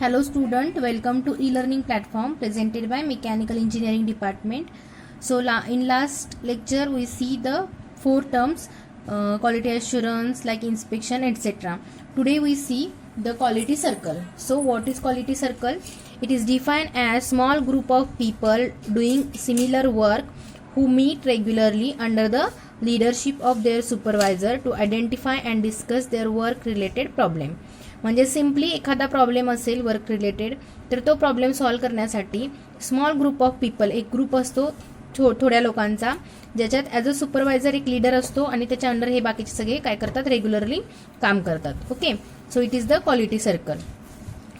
Hello student, welcome to e-learning platform presented by Mechanical Engineering Department. So in last lecture we see the four terms quality assurance like inspection etc. Today we see the quality circle. So what is quality circle? It is defined as small group of people doing similar work who meet regularly under the leadership of their supervisor to identify and discuss their work related problem. म्हणजे simply एखादा problem असेल work related तर तो problem solve करण्यासाठी small group of people एक group असतो थोड्या लोकांचा ज्याच्यात ॲज अ सुपरवायझर एक लीडर असतो आणि त्याच्या अंडर हे बाकीचे सगळे काय करतात रेग्युलरली काम करतात. Okay, so it is the quality circle.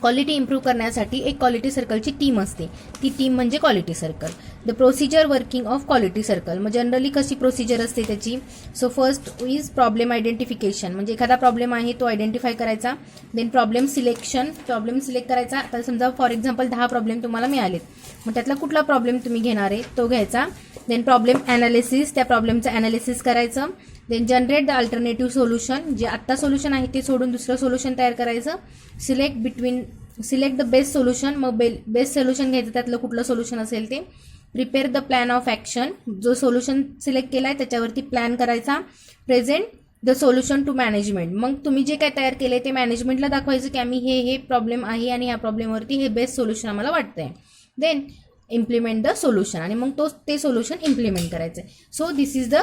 Quality improve करण्यासाठी एक क्वालिटी सर्कलची टीम असते, ती टीम म्हणजे quality circle. The procedure working of quality circle मग जनरली कशी प्रोसिजर असते त्याची. So first is problem identification म्हणजे एखादा प्रॉब्लेम आहे तो आयडेंटिफाय करायचा. Then problem selection problem select करायचा. आता समजा फॉर एक्झाम्पल 10 प्रॉब्लेम तुम्हाला मिळालेत मग त्यातला कुठला प्रॉब्लेम तुम्ही घेणार आहे तो घ्यायचा. देन प्रॉब्लेम ॲनालिसिस त्या प्रॉब्लेमचं ॲनालिसिस करायचं. Then generate the alternative solution जे आत्ता सोल्युशन आहे ते सोडून दुसरं सोल्युशन तयार करायचं. सिलेक्ट द बेस्ट सोल्युशन मग बेस्ट सोल्युशन घ्यायचं त्यातलं कुठलं सोल्युशन असेल ते. Prepare the plan of action जो सोल्युशन सिलेक्ट केला आहे त्याच्यावरती प्लॅन करायचा. Present the solution to management मग तुम्ही जे काय तयार केले ते मॅनेजमेंटला दाखवायचं की आम्ही हे प्रॉब्लेम आहे आणि ह्या प्रॉब्लेमवरती हे बेस्ट सोल्युशन आम्हाला वाटतंय. देन इम्प्लिमेंट द सोल्युशन आणि मग ते सोल्युशन इम्प्लिमेंट करायचं आहे. So this is the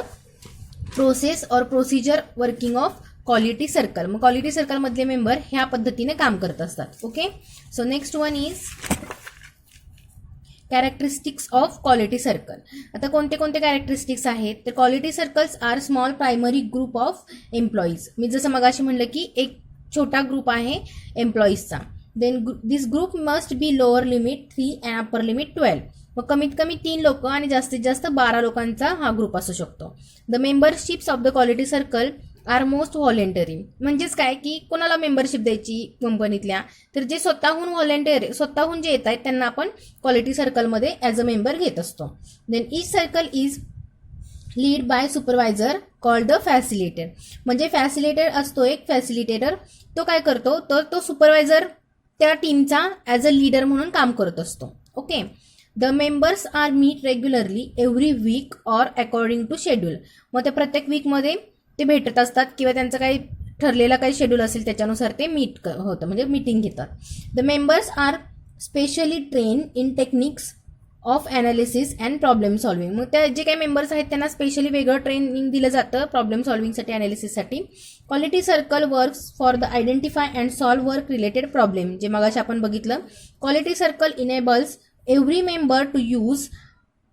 process और procedure working of quality circle. मग क्वालिटी सर्कलमधले मेंबर ह्या पद्धतीने काम करत असतात. Okay, so next one is characteristics of quality circle. आता कोणते कोणते कॅरेक्टरिस्टिक्स आहेत तर quality circles are small primary group of employees. मी जसं मगाशी म्हणलं की एक छोटा ग्रुप आहे एम्प्लॉईजचा. Then this group must be lower limit 3 and upper limit 12. मग कमीत कमी 3 लोक आणि जास्तीत जास्त 12 लोकांचा हा ग्रुप असू शकतो. The memberships of the quality circle are most voluntary. म्हणजेच काय की कोणाला मेंबरशिप द्यायची कंपनीतल्या तर जे स्वतःहून जे येत आहेत त्यांना आपण क्वालिटी सर्कलमध्ये ॲज अ मेंबर घेत असतो. Then each circle is lead by supervisor called the facilitator. म्हणजे फॅसिलिटेटर असतो एक फॅसिलिटेटर तो काय करतो तर तो सुपरवायझर त्या टीमचा ॲज अ लीडर म्हणून काम करत असतो. Okay, the members are meet regularly every week or according to schedule. मग ते प्रत्येक वीकमध्ये ते भेटत असतात किंवा त्यांचं काही ठरलेला काही शेड्यूल असेल त्याच्यानुसार ते मीट होतं म्हणजे मीटिंग घेतात. The members are specially train in techniques of analysis and problem solving. मग त्या जे काही मेंबर्स आहेत त्यांना स्पेशली वेगळं ट्रेनिंग दिलं जातं प्रॉब्लेम सॉल्विंगसाठी ॲनालिसिससाठी. Quality circle works for the identify and solve work related problem जे मगाशी आपण बघितलं. Quality circle enables every member to use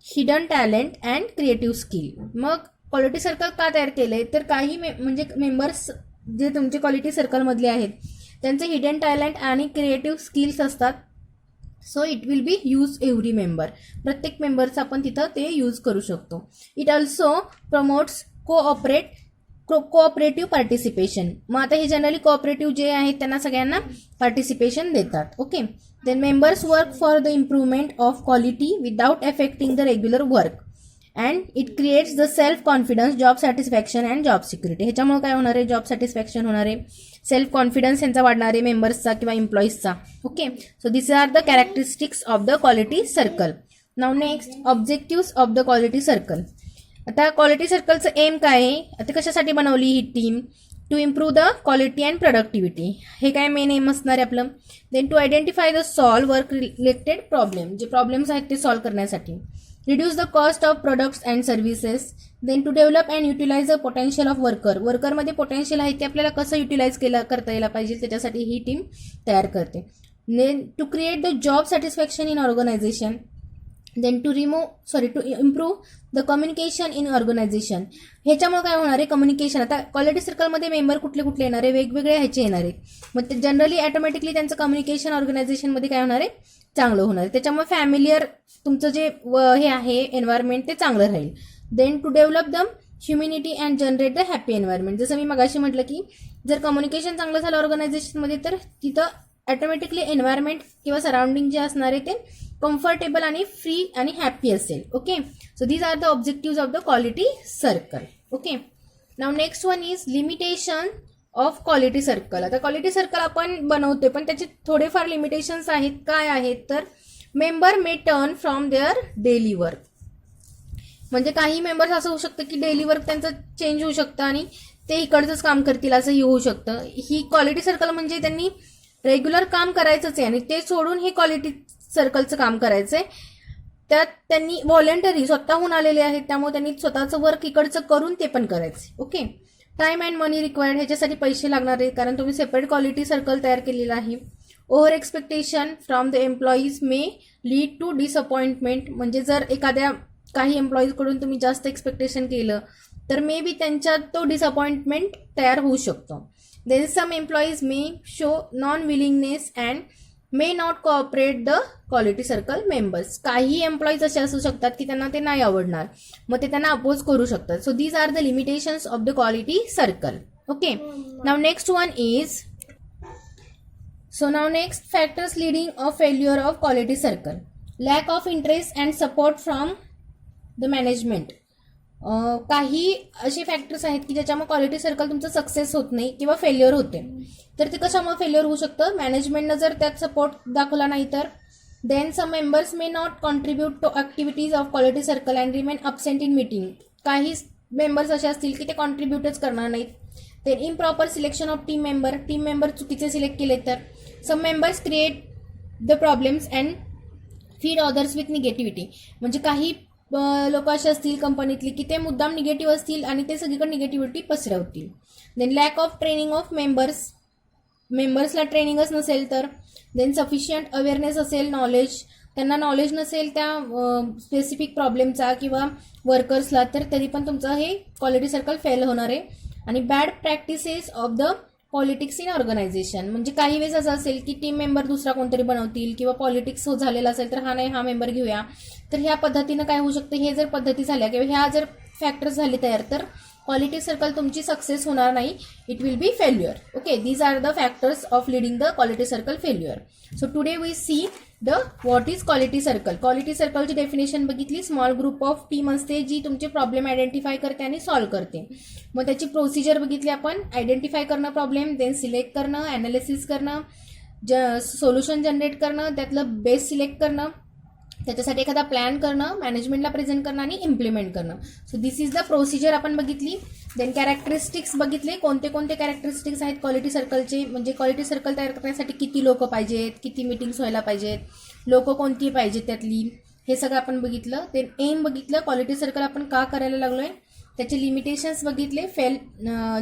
hidden talent and creative skill. मग क्वालिटी सर्कल का तयार केलंय तर काही म्हणजे मेंबर्स जे तुमचे क्वालिटी सर्कलमधले आहेत त्यांचे हिडन टॅलेंट आणि क्रिएटिव्ह स्किल्स असतात. So it will B use every member. प्रत्येक मेंबरचं आपण तिथं ते यूज करू शकतो. It also promotes cooperative participation. मग आता हे जनरली कोऑपरेटिव्ह जे आहेत त्यांना सगळ्यांना पार्टिसिपेशन देतात. Okay, then members work for the improvement of quality without affecting the regular work and it creates the self confidence job satisfaction and job security. ह्याच्यामुळे काय होणार आहे जॉब सॅटिस्फॅक्शन होणार आहे, सेल्फ कॉन्फिडन्स यांचा वाढणार आहे मेंबर्सचा किंवा एम्प्लॉईजचा. Okay, so this are the characteristics of the quality circle. नाव next objectives of the quality circle. आता क्वालिटी सर्कलचं एम काय आहे, आता कशासाठी बनवली ही team. To improve the quality and productivity हे काय मेन एम असणार आहे आपलं. Then to identify the solve work related problem जे प्रॉब्लेम्स आहेत ते सॉल्व्ह करण्यासाठी. Reduce the cost of products and services. Then to develop and utilise the potential of वर्करमध्ये पोटेन्शियल आहे ते आपल्याला कसं युटिलाइज करता यायला पाहिजे त्याच्यासाठी ही टीम तयार करते. Then to create the job satisfaction in organisation. Then to improve the communication in organisation. ह्याच्यामुळे काय होणार आहे कम्युनिकेशन. आता क्वालिटी सर्कलमध्ये मेंबर कुठले कुठले येणार आहे वेगवेगळे ह्याचे येणार आहे मग ते जनरली ऑटोमॅटिकली त्यांचं कम्युनिकेशन ऑर्गनायझेशनमध्ये काय होणार आहे चांगलं होणार आहे. त्याच्यामुळे फॅमिलियर तुमचं जे हे आहे एन्व्हायरमेंट ते चांगलं राहील. Then to develop the humanity and generate the happy environment. जसं मी मगाशी म्हटलं की जर कम्युनिकेशन चांगलं झालं ऑर्गनायझेशनमध्ये तर तिथं ऑटोमॅटिकली एन्व्हायरमेंट किंवा सराउंडिंग जे असणार आहे ते कम्फर्टेबल आणि फ्री आणि हॅपी असेल. Okay, so these are the objective of the quality circle. Okay, now next one is limitation of quality circle. आता क्वालिटी सर्कल आपण बनवतोय पण त्याचे थोडेफार लिमिटेशन्स आहेत. काय आहेत तर member may turn from their daily work. म्हणजे काही मेंबर्स असं होऊ शकतं की डेली वर्क त्यांचं चेंज होऊ शकतं आणि ते इकडचंच काम करतील असंही होऊ शकतं. ही क्वालिटी सर्कल म्हणजे त्यांनी रेग्युलर काम करायचंच आहे आणि ते सोडून हे क्वालिटी सर्कलचं काम करायचंय. त्यात त्यांनी व्हॉलेंटरी स्वतःहून आलेले आहेत त्यामुळे त्यांनी स्वतःचं वर्क इकडचं करून ते पण करायचे. Okay. Time and money required, ह्याच्यासाठी पैसे लागणार आहेत कारण तुम्ही सेपरेट क्वालिटी सर्कल तयार केलेला आहे. Over expectation from the employees may lead to disappointment. म्हणजे जर एखाद्या काही एम्प्लॉईजकडून तुम्ही जास्त एक्सपेक्टेशन केलं तर मे बी त्यांच्यात तो डिसअपॉइंटमेंट तयार होऊ शकतो. Then some employees may show non willingness and may not cooperate the quality circle members. काही एम्प्लॉईज असे असू शकतात की त्यांना ते नाही आवडणार, मग ते त्यांना अपोज करू शकतात. So these are the limitations of the quality circle. Okay. Now next one is next factors leading of failure of quality circle. Lack of interest and support from the management. काही असे factors आहेत की ज्याच्यामुळे quality circle तुमचं success होत नाही किंवा failure होते. तर ते कशामुळे फेल्युअर होऊ शकतं? मॅनेजमेंटनं जर त्यात सपोर्ट दाखवला नाही तर. Then some members may not contribute to activities of quality circle and remain absent in meeting. काही मेंबर्स असे असतील की ते कॉन्ट्रीब्यूटच करणार नाहीत. Then improper selection of team member चुकीचे सिलेक्ट केले तर. Some members create the problems and feed others with negativity. म्हणजे काही लोक असे असतील कंपनीतली की ते मुद्दाम निगेटिव्ह असतील आणि ते सगळीकडे निगेटिव्हिटी पसरवतील. Then lack of training of मेंबर्सला ट्रेनिंगच नसेल तर. देन सफिशियंट अवेअरनेस असेल, नॉलेज, त्यांना नॉलेज नसेल त्या स्पेसिफिक प्रॉब्लेमचा किंवा वर्कर्सला, तर तरी पण तुमचं हे क्वालिटी सर्कल फेल होणार आहे. आणि bad practices of the politics in organisation. म्हणजे काही वेळेस असं असेल की टीम मेंबर दुसरा कोणतरी बनवतील किंवा पॉलिटिक्स झालेला असेल तर हा मेंबर घेऊया. तर ह्या पद्धतीनं काय होऊ शकतं, हे जर पद्धती झाल्या किंवा ह्या जर फॅक्टर्स झाले तयार तर क्वालिटी सर्कल तुमची सक्सेस होणार नाही. It will be failure. Okay. These are the factors of leading the quality circle failure. So today we see the what is quality circle. Quality सर्कलची डेफिनेशन बघितली. स्मॉल ग्रुप ऑफ टीम असते जी तुमचे problem identify करते आणि solve करते. मग त्याची प्रोसिजर बघितली आपण. आयडेंटिफाय करणं प्रॉब्लेम, देन सिलेक्ट करणं, अनालिसिस करणं, सोल्युशन जनरेट करणं, त्यातलं बेस सिलेक्ट करणं, त्याच्यासाठी एखादा प्लॅन करणं, मॅनेजमेंटला प्रेझेंट करणं आणि इम्प्लिमेंट करणं. So this is the procedure आपण बघितली. देन कॅरेक्टरिस्टिक्स बघितले. कोणते कोणते कॅरेक्टरिस्टिक्स आहेत क्वालिटी सर्कलचे, म्हणजे क्वालिटी सर्कल तयार करण्यासाठी किती लोक पाहिजेत, किती मीटिंग्स व्हायला पाहिजेत, लोक कोणती पाहिजेत त्यातली, हे सगळं आपण बघितलं. देन एम बघितलं, क्वालिटी सर्कल आपण का करायला लागलोय, त्याचे लिमिटेशन्स बघितले.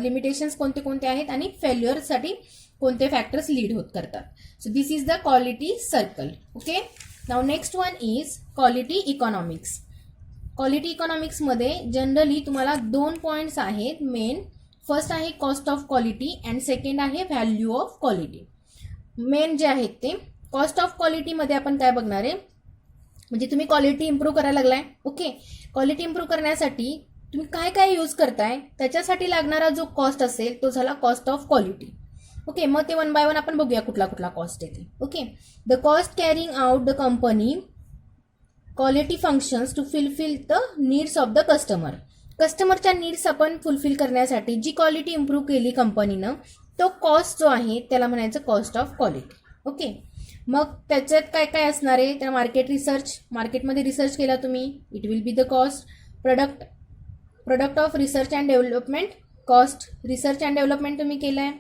लिमिटेशन्स कोणते कोणते आहेत आणि फेल्युअरसाठी कोणते फॅक्टर्स लीड होत करतात. So this is the quality circle. Okay. Now next one is quality economics. Quality इकॉनॉमिक्समध्ये जनरली तुम्हाला 2 पॉईंट्स आहेत मेन. फर्स्ट आहे cost of quality and second आहे व्हॅल्यू ऑफ क्वालिटी. मेन जे आहेत ते कॉस्ट ऑफ क्वालिटीमध्ये आपण काय बघणार आहे, म्हणजे तुम्ही क्वालिटी इम्प्रूव्ह करायला लागलाय. ओके. क्वालिटी इम्प्रूव्ह करण्यासाठी तुम्ही काय काय यूज करताय त्याच्यासाठी लागणारा जो कॉस्ट असेल तो झाला कॉस्ट ऑफ क्वालिटी. ओके. मग ते 1 बाय 1 आपण बघूया कुठला कुठला कॉस्ट येते. Okay. The cost carrying out the company quality functions to fulfil the needs of the customer. कस्टमरच्या नीड्स आपण फुलफिल करण्यासाठी जी क्वालिटी इम्प्रूव्ह केली कंपनीनं तो कॉस्ट जो आहे त्याला म्हणायचं कॉस्ट ऑफ क्वालिटी. ओके. मग त्याच्यात काय काय असणार आहे तर मार्केट रिसर्च, मार्केटमध्ये रिसर्च केला तुम्ही, it will be the cost. Product of research and development, cost research and development तुम्ही केलाय.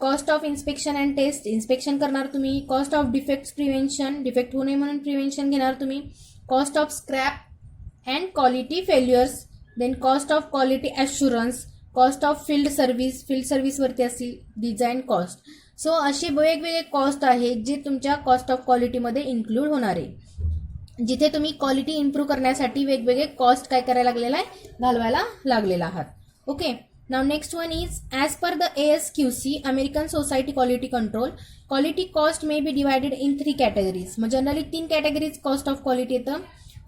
Cost of inspection and test, inspection करणार तुम्ही. Cost of defect prevention, defect होऊ नये म्हणून प्रिव्हेन्शन घेणार तुम्ही. Cost of scrap and quality failures. Then cost of quality assurance, cost of field सर्व्हिसवरती असतील डिझाईन कॉस्ट. सो असे वेगवेगळे कॉस्ट आहेत जे तुमच्या कॉस्ट ऑफ क्वालिटीमध्ये इन्क्लूड होणार आहे, जिथे तुम्ही क्वालिटी इम्प्रूव्ह करण्यासाठी वेगवेगळे कॉस्ट काय करायला लागलेला आहे, घालवायला लागलेला आहात. Okay. Now next one is as per the ASQC American Society Quality Control, quality cost may be divided in 3 categories. मग generally 3 categories cost of quality येतं.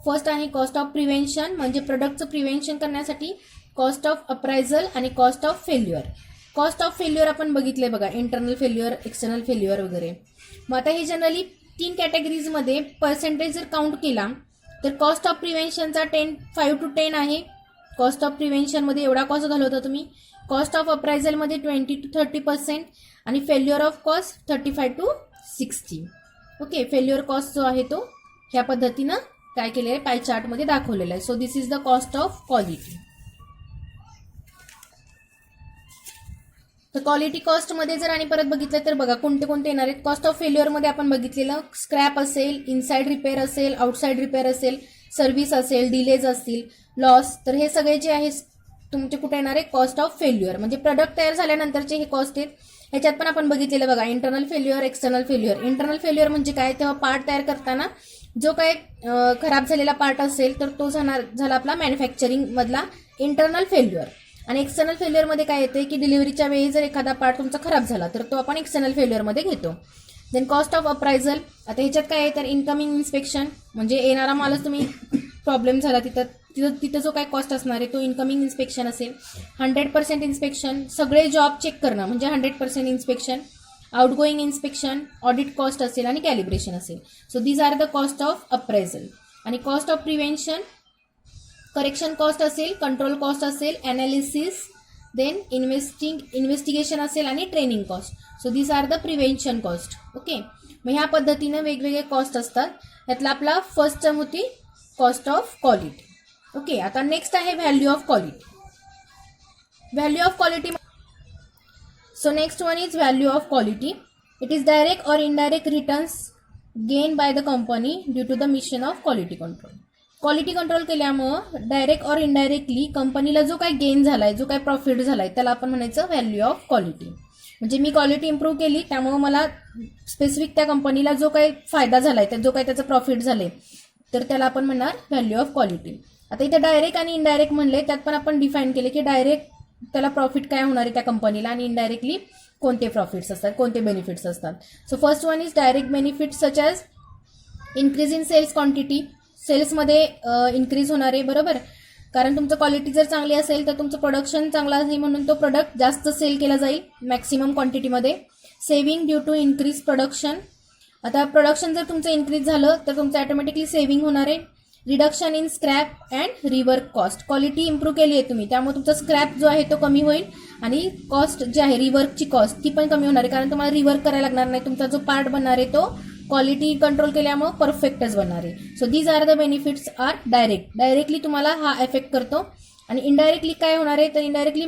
फर्स्ट आहे कॉस्ट ऑफ प्रिव्हेन्शन, म्हणजे प्रोडक्टचं प्रिव्हेन्शन करण्यासाठी कॉस्ट ऑफ अप्रायझल आणि cost of failure. Cost of failure आपण बघितलंय बघा, internal failure, external failure वगैरे. मग आता हे जनरली 3 कॅटेगरीजमध्ये पर्सेंटेज जर काउंट केला तर कॉस्ट ऑफ प्रिव्हेन्शनचा 5 to 10 आहे. कॉस्ट ऑफ प्रिव्हेन्शनमध्ये एवढा कॉस्ट घालवता तुम्ही. कॉस्ट ऑफ अप्रायझलमध्ये 20 to 30% आणि failure of cost 35 to 60. Okay, failure cost जो आहे तो ह्या पद्धतीनं काय केलेलं आहे, पाय चार्टमध्ये दाखवलेलं आहे. So this is the cost of quality. तर क्वालिटी कॉस्टमध्ये जर आणि परत बघितलं तर बघा कोणते कोणते येणार आहेत. कॉस्ट ऑफ फेल्युअरमध्ये आपण बघितलेलं स्क्रॅप असेल, इनसाइड रिपेअर असेल, आउटसाइड रिपेअर असेल, सर्व्हिस असेल, डिलेज असतील, लॉस. तर हे सगळे जे आहे तुमचे कुठे येणार आहे, कॉस्ट ऑफ फेल्युअर. म्हणजे प्रोडक्ट तयार झाल्यानंतरचे हे कॉस्ट आहेत. ह्याच्यात पण आपण बघितलेलं बघा internal failure, external failure. Internal failure म्हणजे काय, तेव्हा पार्ट तयार करताना जो काय खराब झालेला पार्ट असेल तर तो झाला आपला मॅन्युफॅक्चरिंग मधला इंटरनल फेल्युअर. आणि एक्सटर्नल फेल्युअरमध्ये काय येते की डिलिव्हरीच्या वेळी जर एखादा पार्ट तुमचा खराब झाला तर तो आपण एक्सटर्नल फेल्युअरमध्ये घेतो. Then cost of appraisal. आता ह्याच्यात काय आहे तर इनकमिंग इन्स्पेक्शन म्हणजे येणारा मालच तुम्ही प्रॉब्लेम झाला तिथं जो काय कॉस्ट असणार आहे तो इनकमिंग इन्स्पेक्शन असेल. 100% इन्स्पेक्शन, सगळे जॉब चेक करणं म्हणजे 100% inspection. Outgoing inspection, audit cost असेल आणि कॅलिब्रेशन असेल. So these are the cost of appraisal. आणि cost of prevention, correction cost असेल, कंट्रोल कॉस्ट असेल, अनालिसिस, देन इन्व्हेस्टिगेशन असेल आणि training cost. So these are the prevention cost. Okay, मग ह्या पद्धतीनं वेगवेगळे कॉस्ट असतात. यातला आपला फर्स्ट टर्म होती कॉस्ट ऑफ क्वालिटी. ओके, आता नेक्स्ट आहे value of quality. Value of quality. So next one is value of quality. It is direct or indirect returns gained by the company due to the mission of quality control. Quality control केल्यामुळं direct और indirectly कंपनीला जो काय gain झालाय, जो काय profit झालाय त्याला आपण म्हणायचं व्हॅल्यू ऑफ क्वालिटी. म्हणजे मी क्वालिटी इम्प्रूव्ह केली त्यामुळे मला स्पेसिफिक त्या कंपनीला जो काही फायदा झालाय, जो काही त्याचं प्रॉफिट झाले तर त्याला आपण म्हणणार व्हॅल्यू ऑफ क्वालिटी. आता इथे डायरेक्ट आणि इनडायरेक्ट म्हणले त्यात पण आपण डिफाईन केले की डायरेक्ट त्याला प्रॉफिट काय होणार आहे त्या कंपनीला आणि इनडायरेक्टली कोणते प्रॉफिट्स असतात, कोणते बेनिफिट्स असतात. So first one is direct benefits such as increase in sales quantity. सेल्समध्ये इन्क्रीज होणार आहे, बरोबर, कारण तुमचं क्वालिटी जर चांगली असेल तर तुमचं प्रोडक्शन चांगलं आहे म्हणून तो प्रोडक्ट जास्त सेल केला जाईल मॅक्सिमम क्वांटिटीमध्ये. Saving due to increase production. आता प्रोडक्शन जर तुमचं इन्क्रीज झालं तर तुमचं ऑटोमॅटिकली सेव्हिंग होणार आहे. Reduction in scrap and rework cost. Quality improve केली आहे तुम्ही त्यामुळे तुमचा स्क्रॅप जो आहे तो कमी होईल आणि कॉस्ट जी आहे रिवर्कची कॉस्ट ती पण कमी होणार आहे कारण तुम्हाला रिवर्क करायला लागणार नाही. तुमचा जो पार्ट बनणार आहे तो क्वालिटी कंट्रोल केल्यामुळे परफेक्टच बनणार आहे. So these are the benefits are direct. Directly तुम्हाला हा इफेक्ट करतो. आणि इनडायरेक्टली काय होणार आहे तर इनडायरेक्टली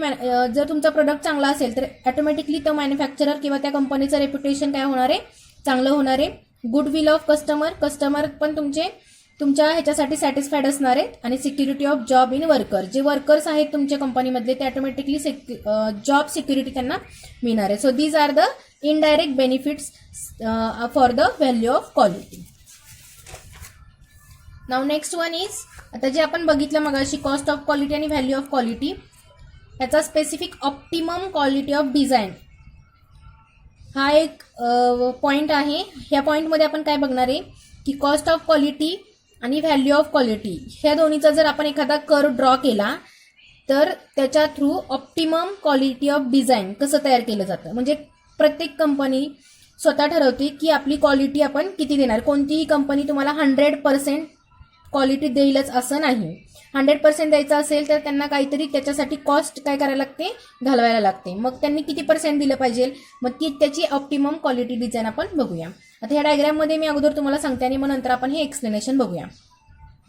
जर तुमचा प्रोडक्ट चांगला असेल तर ऑटोमॅटिकली तो मॅन्युफॅक्चरर किंवा त्या कंपनीचं रेप्युटेशन काय होणार आहे, चांगलं होणार आहे. Goodwill of customer. कस्टमर पण तुमच्या ह्याच्यासाठी सॅटिस्फाईड असणार आहेत. आणि security of job in worker. जे वर्कर्स आहेत तुमच्या कंपनीमधले ते ऑटोमॅटिकली जॉब सिक्युरिटी त्यांना मिळणार आहे. So these are the indirect benefits for the value of quality. Now next one is, आता जे आपण बघितलं मगाशी कॉस्ट ऑफ क्वालिटी आणि व्हॅल्यू ऑफ क्वालिटी, याचा specific optimum quality of design हा एक पॉईंट आहे. ह्या पॉईंटमध्ये आपण काय बघणार आहे की कॉस्ट ऑफ क्वालिटी आणि व्हॅल्यू ऑफ क्वालिटी ह्या दोन्हीचा जर आपण एखादा कर्व ड्रॉ केला तर त्याच्या through optimum quality of design कसं तयार केलं जातं. म्हणजे प्रत्येक कंपनी स्वतः ठरवते की आपली क्वालिटी आपण किती देणार. कोणतीही कंपनी तुम्हाला 100% क्वालिटी देईलच असं नाही. 100% द्यायचं असेल तर त्यांना काहीतरी त्याच्यासाठी कॉस्ट काय करायला लागते, घालवायला लागते. मग त्यांनी किती % दिलं पाहिजे, मग ती त्याची ऑप्टिमम क्वालिटी डिझाईन आपण बघूया. आता ह्या डायग्राममध्ये मी अगोदर तुम्हाला सांगते आणि मग नंतर आपण हे एक्सप्लेनेशन बघूया.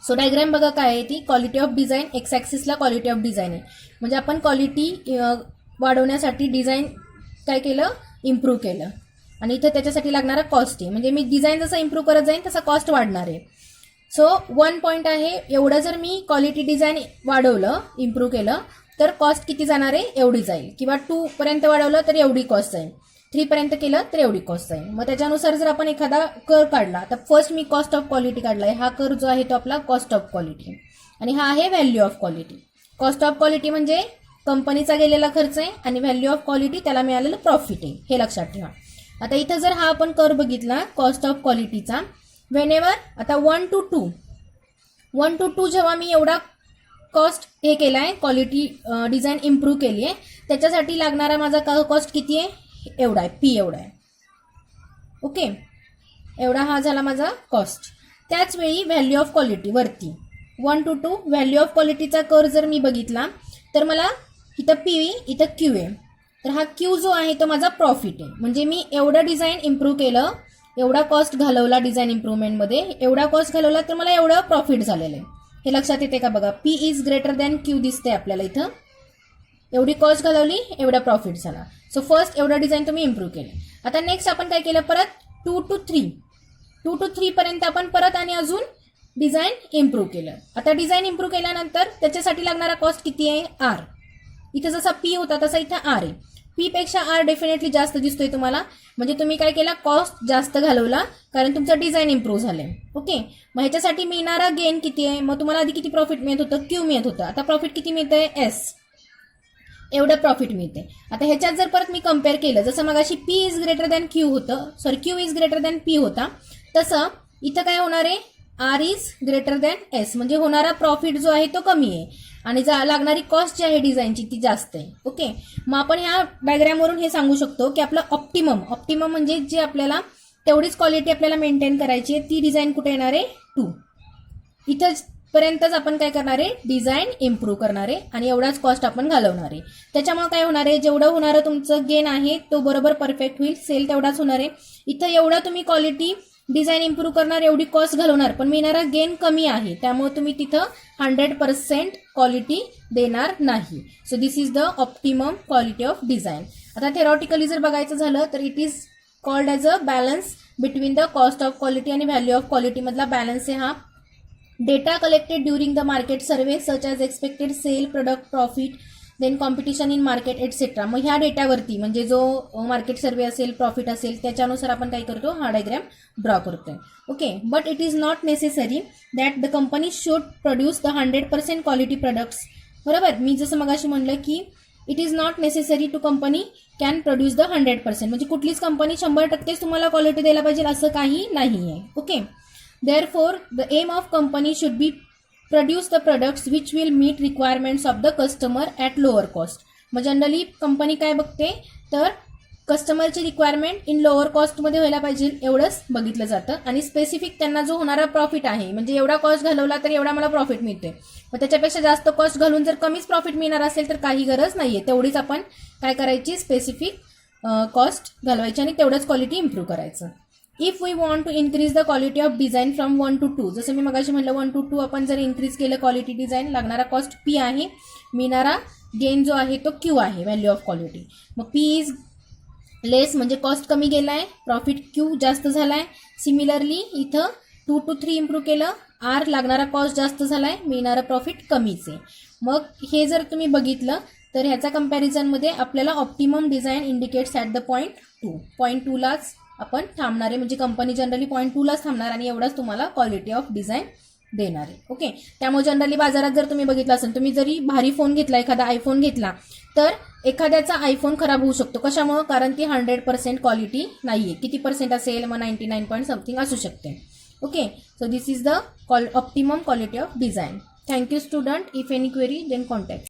सो डायग्राम बघा काय आहे ती क्वालिटी ऑफ डिझाईन. एक्स ॲक्सिसला क्वालिटी ऑफ डिझाईन आहे. म्हणजे आपण क्वालिटी वाढवण्यासाठी डिझाईन काय केलं, इम्प्रूव्ह केलं. आणि इथं त्याच्यासाठी लागणारा कॉस्ट आहे. म्हणजे मी डिझाईन जसं इम्प्रूव्ह करत जाईन तसा कॉस्ट वाढणार आहे. सो 1 पॉईंट आहे, एवढं जर मी क्वालिटी डिझाईन वाढवलं, इम्प्रूव्ह केलं तर कॉस्ट किती जाणार आहे, एवढी जाईल. किंवा 2 पर्यंत वाढवलं तर एवढी कॉस्ट जाईल. 3 पर्यंत केलं तर एवढी कॉस्ट जाईल. मग त्याच्यानुसार जर आपण एखादा कर काढला तर first me cost of quality काढलाय. हा कर जो आहे तो आपला कॉस्ट ऑफ क्वालिटी आणि हा आहे value of quality. Cost of quality म्हणजे कंपनीचा गेलेला खर्च आहे आणि व्हॅल्यू ऑफ क्वालिटी त्याला मिळालेलं प्रॉफिट आहे, हे लक्षात ठेवा. आता इथं जर हा आपण कर बघितला कॉस्ट ऑफ क्वालिटीचा, व्हेनेवर आता 1 to 2 जेव्हा मी एवढा कॉस्ट हे केलाय, क्वालिटी डिझाईन इम्प्रूव्ह केली आहे, त्याच्यासाठी लागणारा माझा कॉस्ट किती आहे, एवढा आहे, पी एवढा आहे. ओके, एवढा हा झाला माझा कॉस्ट. त्याच वेळी व्हॅल्यू ऑफ क्वालिटी वरती 1 to 2 व्हॅल्यू ऑफ क्वालिटीचा कर जर मी बघितला तर मला इथं पी, इथं क्यू आहे. तर हा क्यू जो आहे तो माझा प्रॉफिट आहे. म्हणजे मी एवढं डिझाईन इम्प्रूव्ह केलं, एवढा कॉस्ट घालवला डिझाईन इम्प्रूव्हमेंटमध्ये, एवढा कॉस्ट घालवला तर मला एवढं प्रॉफिट झालेलं आहे. हे लक्षात येते का बघा, P is greater than Q दिसते आपल्याला इथं. एवढी कॉस्ट घालवली, एवढा प्रॉफिट झाला. सो फर्स्ट एवढं डिझाईन तुम्ही इम्प्रूव्ह केलं. आता नेक्स्ट आपण काय केलं, परत 2 to 3 पर्यंत आपण परत आणि अजून डिझाईन इम्प्रूव्ह केलं. आता डिझाईन इम्प्रूव्ह केल्यानंतर त्याच्यासाठी लागणारा कॉस्ट किती आहे, आर. इथं जसा पी होता तसा इथं आर आहे. पी पेक्षा आर डेफिनेटली जास्त दिसतोय तुम्हाला, म्हणजे तुम्ही काय केला, कॉस्ट जास्त घालवला कारण तुमचं डिझाईन इम्प्रूव्ह झालंय. ओके, मग ह्याच्यासाठी मिळणारा गेन किती आहे, मग तुम्हाला आधी किती प्रॉफिट मिळत होतं, क्यू मिळत होतं. आता प्रॉफिट किती मिळतंय, एस. एवढं प्रॉफिट मिळते. आता ह्याच्यात जर परत मी कम्पेअर केलं, जसं मगाशी P is greater than Q होतं, sorry Q is greater than P होता, तसं इथं काय होणार आहे, R is greater than S. म्हणजे होणारा प्रॉफिट जो आहे तो कमी आहे आणि लागणारी कॉस्ट जी आहे डिझाईनची ती जास्त आहे. ओके, मग आपण ह्या डायग्रामवरून हे सांगू शकतो की आपलं ऑप्टिमम म्हणजे जे आपल्याला तेवढीच क्वालिटी आपल्याला मेंटेन करायची आहे, ती डिझाईन कुठे येणार आहे, 2. इथं पर्यंतच आपण काय करणार आहे, डिझाईन इम्प्रूव्ह करणार आहे आणि एवढाच कॉस्ट आपण घालवणार आहे. त्याच्यामुळे काय होणार आहे, जेवढं होणारं तुमचं गेन आहे तो बरोबर परफेक्ट होईल, सेल तेवढाच होणार आहे. इथं एवढं तुम्ही क्वालिटी डिझाईन इम्प्रूव्ह करणार, एवढी कॉस्ट घालवणार, पण मिळणारा गेन कमी आहे, त्यामुळे तुम्ही तिथं 100% क्वालिटी देणार नाही. So this is the optimum quality of design. आता थेरॉटिकली जर बघायचं झालं तर it is called as a balance between the cost of quality आणि व्हॅल्यू ऑफ क्वालिटी मधला बॅलन्स आहे हा. Data collected during the market survey such as expected sale, product profit, then competition in market etcetera. मग ह्या डेटावरती म्हणजे जो market सर्वे असेल, profit असेल, त्याच्यानुसार आपण काय करतो, हा डायग्राम ड्रॉ करतोय. Okay, but it is not necessary that the company should produce the 100% quality products. बरोबर, मी जसं मगाशी म्हणलं की it is not necessary to company can produce the 100%. म्हणजे कुठलीच कंपनी 100% तुम्हाला क्वालिटी द्यायला पाहिजे असं काही नाही आहे. Okay, therefore the aim of company should be produce the products which will meet requirements of the customer at lower cost. मग जनरली कंपनी काय बघते तर कस्टमरची रिक्वायरमेंट इन लोअर कॉस्टमध्ये व्हायला पाहिजे एवढंच बघितलं जातं आणि स्पेसिफिक त्यांना जो होणारा प्रॉफिट आहे, म्हणजे एवढा कॉस्ट घालवला तर एवढा मला प्रॉफिट मिळते, मग त्याच्यापेक्षा जास्त कॉस्ट घालून जर कमीच प्रॉफिट मिळणार असेल तर काही गरज नाहीये, तेवढीच आपण काय करायची, स्पेसिफिक कॉस्ट घालवायची आणि तेवढंच क्वालिटी इम्प्रूव्ह करायचं. If we want to increase the quality of design from 1 to 2, जसं मी मगाशी म्हटलं 1 to 2 आपण जर इन्क्रीज केलं क्वालिटी डिझाईन, लागणारा कॉस्ट पी आहे, मिळणारा गेन जो आहे तो क्यू आहे, व्हॅल्यू ऑफ क्वालिटी. मग पी इज लेस म्हणजे कॉस्ट कमी गेला आहे, प्रॉफिट क्यू जास्त झाला आहे. सिमिलरली इथं 2 to 3 इम्प्रूव्ह केलं, आर लागणारा कॉस्ट जास्त झाला आहे, मिळणारा प्रॉफिट कमीच आहे. मग हे जर तुम्ही बघितलं तर ह्याचा कम्पॅरिझनमध्ये आपल्याला optimum design indicates at the point 2 लाच आपण थांबणार आहे, म्हणजे कंपनी जनरली पॉईंट 2 लाच थांबणार आणि एवढाच तुम्हाला क्वालिटी ऑफ डिझाईन देणार आहे. ओके, त्यामुळे जनरली बाजारात जर तुम्ही बघितलं असेल, तुम्ही जरी भारी फोन घेतला, एखादा आयफोन घेतला, तर एखाद्याचा आयफोन खराब होऊ शकतो. कशामुळे, कारण ती 100% क्वालिटी नाहीये, किती पर्सेंट असेल, मग 99 असू शकते. Okay, so this is the optimum quality of design. Thank you student. If any query then contact.